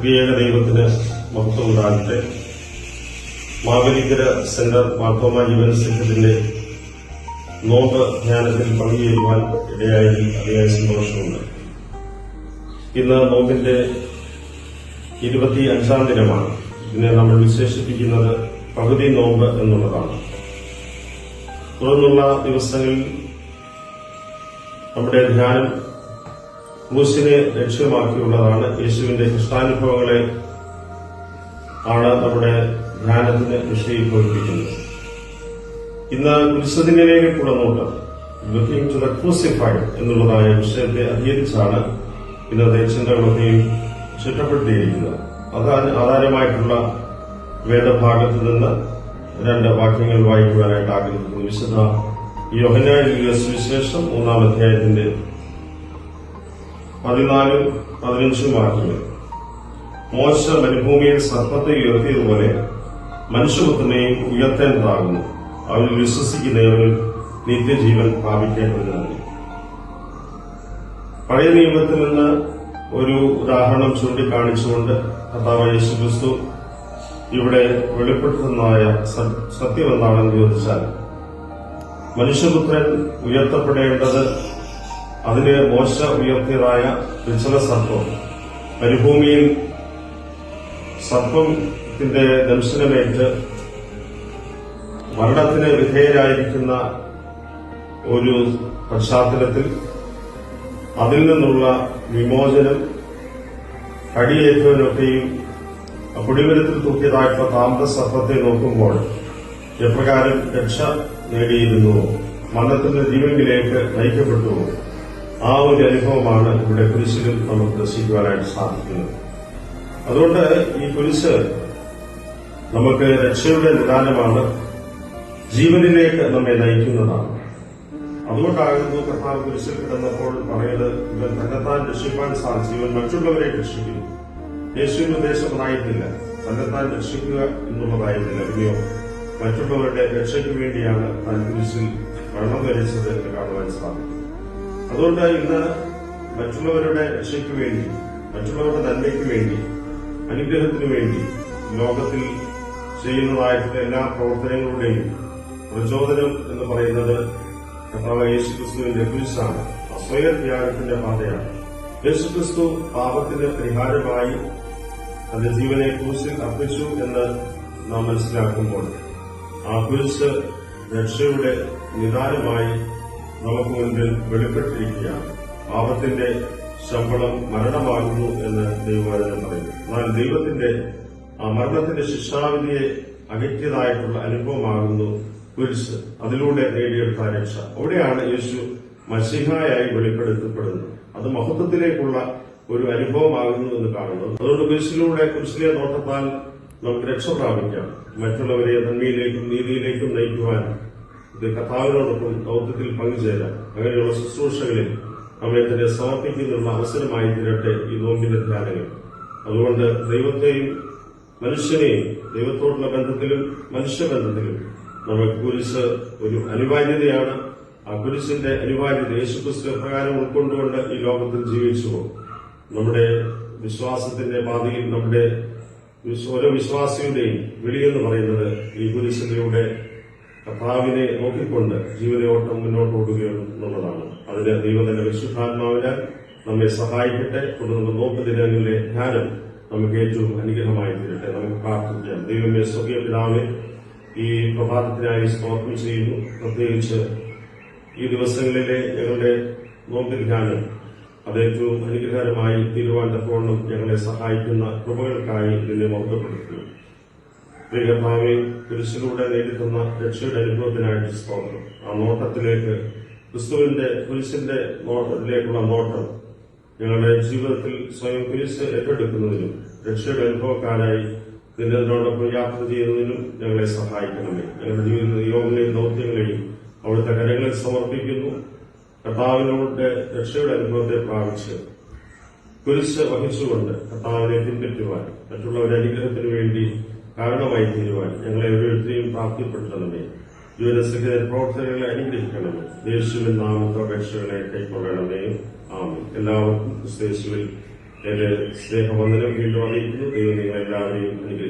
പ്രിയേക ദൈവത്തിന് മഹത്വം ഉണ്ടാകട്ടെ. മാവേലിക്കര സെന്റർ മാർത്തോമ ജീവൻ സംഘത്തിന്റെ നോമ്പ് ധ്യാനത്തിൽ പങ്കുചേരുവാൻ ഇടയായി അതിയായ സന്തോഷമുണ്ട്. ഇന്ന് നോമ്പിന്റെ 25-ാം ദിനമാണ്. ഇതിനെ നമ്മൾ വിശേഷിപ്പിക്കുന്നത് പകുതി നോമ്പ് എന്നുള്ളതാണ്. തുടർന്നുള്ള ദിവസങ്ങളിൽ നമ്മുടെ ധ്യാനം ക്രൂശിനെ ലക്ഷ്യമാക്കിയുള്ളതാണ്. യേശുവിന്റെ കൃഷ്ണാനുഭവങ്ങളെ ആണ് നമ്മുടെ ധ്യാനത്തിന് വിഷയീകരിക്കുന്നത്. ഇന്ന് കുരിശുദിനയിലേക്കുള്ള നോട്ടം ലുക്കിംഗ് ടു ദ ക്രൂസിഫൈഡ് എന്നുള്ളതായ വിഷയത്തെ അധികരിച്ചാണ് ഇന്നത്തെ ചിന്തകളൊക്കെയും ചുറ്റപ്പെടുത്തിയിരിക്കുന്നത്. ആധാരമായിട്ടുള്ള വേദഭാഗത്ത് നിന്ന് 2 വാക്യങ്ങൾ വായിക്കുവാനായിട്ട് ആഗ്രഹിക്കുന്നു. വിശുദ്ധ യോഹന്നാൻ എഴുതിയ സുവിശേഷം 3-ാം അധ്യായത്തിന്റെ 14-15 വാക്യങ്ങൾ. മോശ മരുഭൂമിയിൽ സർപ്പത്തെ ഉയർത്തിയതുപോലെ മനുഷ്യപുത്രനെയും ഉയർത്തേണ്ടതാകുന്നു. അവരിൽ വിശ്വസിക്കുന്നവരിൽ നിത്യജീവൻ പ്രാപിക്കേണ്ടതിനാണ്. പഴയ നിയമത്തിൽ നിന്ന് ഒരു ഉദാഹരണം ചൂണ്ടിക്കാണിച്ചുകൊണ്ട് കർത്താവായ യേശുക്രിസ്തു ഇവിടെ വെളിപ്പെടുത്തുന്നതായ സത്യം എന്താണെന്ന് ചോദിച്ചാൽ, മനുഷ്യപുത്രൻ ഉയർത്തപ്പെടേണ്ടത് അതിന് മോശ ഉയർത്തിയതായ വിച്ചല സർപ്പം മരുഭൂമിയിൽ സർപ്പത്തിന്റെ ദംശനമേറ്റ് മരണത്തിന് വിധേയരായിരിക്കുന്ന ഒരു പശ്ചാത്തലത്തിൽ അതിൽ നിന്നുള്ള വിമോചനം കടിയേറ്റവനൊക്കെയും കുടിമരത്തിൽ തൂക്കിയതായിട്ടുള്ള താമ്രസർപ്പത്തെ നോക്കുമ്പോൾ എപ്രകാരം രക്ഷ നേടിയിരുന്നുവോ, മരണത്തിന്റെ ജീവനിലേക്ക് നയിക്കപ്പെട്ടുവോ, ആ ഒരു അനുഭവമാണ് ഇവിടെ കുരിശിലും നമുക്ക് ദർശിക്കുവാനായിട്ട് സാധിക്കുന്നത്. അതുകൊണ്ട് ഈ കുരിശ് നമുക്ക് രക്ഷയുടെ നിദാനമാണ്, ജീവനിലേക്ക് നമ്മെ നയിക്കുന്നതാണ്. അതുകൊണ്ടാകുന്നു കർത്താവ് കുരിശിൽ കിടന്നപ്പോൾ പറയുന്നത്, ഇവൻ തന്നെത്താൻ രക്ഷിക്കാൻ സാധിച്ചു, ഇവൻ മറ്റുള്ളവരെ രക്ഷിക്കുന്നു. യേശുവിന്റെ ഉദ്ദേശം അതായിരുന്നില്ല, തന്നെത്താൻ രക്ഷിക്കുക എന്നുള്ളതായിരുന്നില്ല, പിന്നെയോ മറ്റുള്ളവരുടെ രക്ഷയ്ക്ക് വേണ്ടിയാണ് താൻ കുരിശിൽ മരണം വരിച്ചത് എന്ന് കാണുവാൻ സാധിക്കും. അതുകൊണ്ട് ഇന്ന് മറ്റുള്ളവരുടെ രക്ഷയ്ക്ക് വേണ്ടി, മറ്റുള്ളവരുടെ നന്മയ്ക്ക് വേണ്ടി, അനുഗ്രഹത്തിനു വേണ്ടി ലോകത്തിൽ ചെയ്യുന്നതായിട്ടുള്ള എല്ലാ പ്രവർത്തനങ്ങളുടെയും പ്രചോദനം എന്ന് പറയുന്നത് കർത്താവ് യേശുക്രിസ്തുവിന്റെ കുരിശാണ്, സ്വയത്യാഗത്തിന്റെ പാതയാണ്. യേശുക്രിസ്തു പാപത്തിന് പരിഹാരമായി തന്റെ ജീവനെ ക്രൂശിൽ അർപ്പിച്ചു എന്ന് നാം മനസ്സിലാക്കുമ്പോൾ ആ കുരിശ് രക്ഷയുടെ നിദാനമായി നമുക്ക് മുൻപിൽ വെളിപ്പെട്ടിരിക്കുകയാണ്. പാപത്തിന്റെ ശമ്പളം മരണമാകുന്നു എന്ന് ദൈവവചനം പറയുന്നു. എന്നാൽ ദൈവത്തിന്റെ ആ മരണത്തിന്റെ ശിക്ഷാവിധിയെ അകറ്റിയതായിട്ടുള്ള അനുഭവമാകുന്നു കുരിശ്. അതിലൂടെ നേടിയെടുത്ത രക്ഷ. അവിടെയാണ് യേശു മശീഹായായി വെളിപ്പെടുത്തപ്പെടുന്നത്. അത് മഹത്വത്തിലേക്കുള്ള ഒരു അനുഭവമാകുന്നു എന്ന് കാണുന്നത്. അതുകൊണ്ട് കുരിശിലെ നോട്ടത്താൽ നമുക്ക് രക്ഷ പ്രാപിക്കാം. മറ്റുള്ളവരെ നന്മയിലേക്കും നീതിയിലേക്കും നയിക്കുവാൻ ഇത് കർത്താവിനോടൊപ്പം ദൗത്യത്തിൽ പങ്കുചേരാം. അങ്ങനെയുള്ള ശുശ്രൂഷകളിൽ നമ്മെ തന്നെ സമർപ്പിക്കുന്നുള്ള അവസരമായി തീരട്ടെ ഈ നോമ്പിന്റെ ധ്യാനങ്ങൾ. അതുകൊണ്ട് ദൈവത്തെയും മനുഷ്യനെയും, ദൈവത്തോടുള്ള ബന്ധത്തിലും മനുഷ്യബന്ധത്തിലും നമുക്ക് കുരിശ് ഒരു അനിവാര്യതയാണ്. ആ കുരിശിന്റെ അനിവാര്യത യേശുക്രിസ്തു പ്രകാരം ഉൾക്കൊണ്ടുകൊണ്ട് ഈ ലോകത്തിൽ ജീവിച്ചു. നമ്മുടെ വിശ്വാസത്തിന്റെ പാതയിൽ നമ്മുടെ ഓരോ വിശ്വാസിയുടെയും വിളിയെന്ന് പറയുന്നത് ഈ കുരിശിലൂടെ കർത്താവിനെ നോക്കിക്കൊണ്ട് ജീവിതയോട്ടം മുന്നോട്ട് ഓടുകയെന്നുള്ളതാണ്. അതിന് ദൈവത്തിന്റെ വിശുദ്ധാത്മാവിനാൽ നമ്മെ സഹായിക്കട്ടെ. തുടർന്ന് നോമ്പ് ദിനങ്ങളിലെ ധ്യാനം നമുക്ക് ഏറ്റവും അനുഗ്രഹമായി തീരട്ടെ. നമുക്ക് പ്രാർത്ഥിക്കാം. ദൈവമേ, സ്വർഗീയ പിതാവേ, ഈ പ്രഭാതത്തിനായി സ്തോത്രം ചെയ്യുന്നു. പ്രത്യേകിച്ച് ഈ ദിവസങ്ങളിലെ ഞങ്ങളുടെ നോമ്പ് ധ്യാനം അത് ഏറ്റവും അനുഗ്രഹകരമായി തീരുവാൻ തക്കവണ്ണം ഞങ്ങളെ സഹായിക്കുന്ന കൃപകൾക്കായി ഇതിനെ മഹത്വപ്പെടുത്തുന്നു. പ്രിയകർത്താവേ, കുരിശിലൂടെ നേരിടുന്ന രക്ഷയുടെ അനുഭവത്തിനായിട്ട് സ്തോത്രം. ആ നോട്ടത്തിലേക്ക്, ക്രിസ്തുവിന്റെ കുരിശിന്റെ നോട്ടത്തിലേക്കുള്ള നോട്ടം ഞങ്ങളുടെ ജീവിതത്തിൽ സ്വയം കുരിശ് ഏറ്റെടുക്കുന്നതിനും രക്ഷയുടെ അനുഭവക്കാരായി നിന്നതിനോടൊപ്പം യാത്ര ചെയ്യുന്നതിനും ഞങ്ങളെ സഹായിക്കണമേ. ഞങ്ങളുടെ ജീവിത യോഗങ്ങളെയും ദൗത്യങ്ങളെയും അവിടുത്തെ കരങ്ങളിൽ സമർപ്പിക്കുന്നു. കർത്താവിനോട് രക്ഷയുടെ അനുഭവത്തെ പ്രാപിച്ച് കുരിശ് വഹിച്ചുകൊണ്ട് കർത്താവിനെ പിൻപറ്റുവാൻ, മറ്റുള്ളവരുടെ അനുഗ്രഹത്തിന് വേണ്ടി കാരണമായി തീരുവാൻ ഞങ്ങളെ ഓരോരുത്തരെയും പ്രാപ്തിപ്പെടുത്തണമേ. ജീവിതസഹിത പ്രവർത്തനങ്ങളെ അനുഗ്രഹിക്കണമേ. യേശുവിൻ നാമത്തെ അപേക്ഷകളെ കൈക്കൊള്ളണമേ. ആമേൻ. എല്ലാവർക്കും യേശുവിൽ എന്റെ സ്നേഹവന്ദനം വീണ്ടും അറിയിക്കുന്നു. ദൈവം നിങ്ങളെല്ലാവരെയും അനുഗ്രഹിക്കും.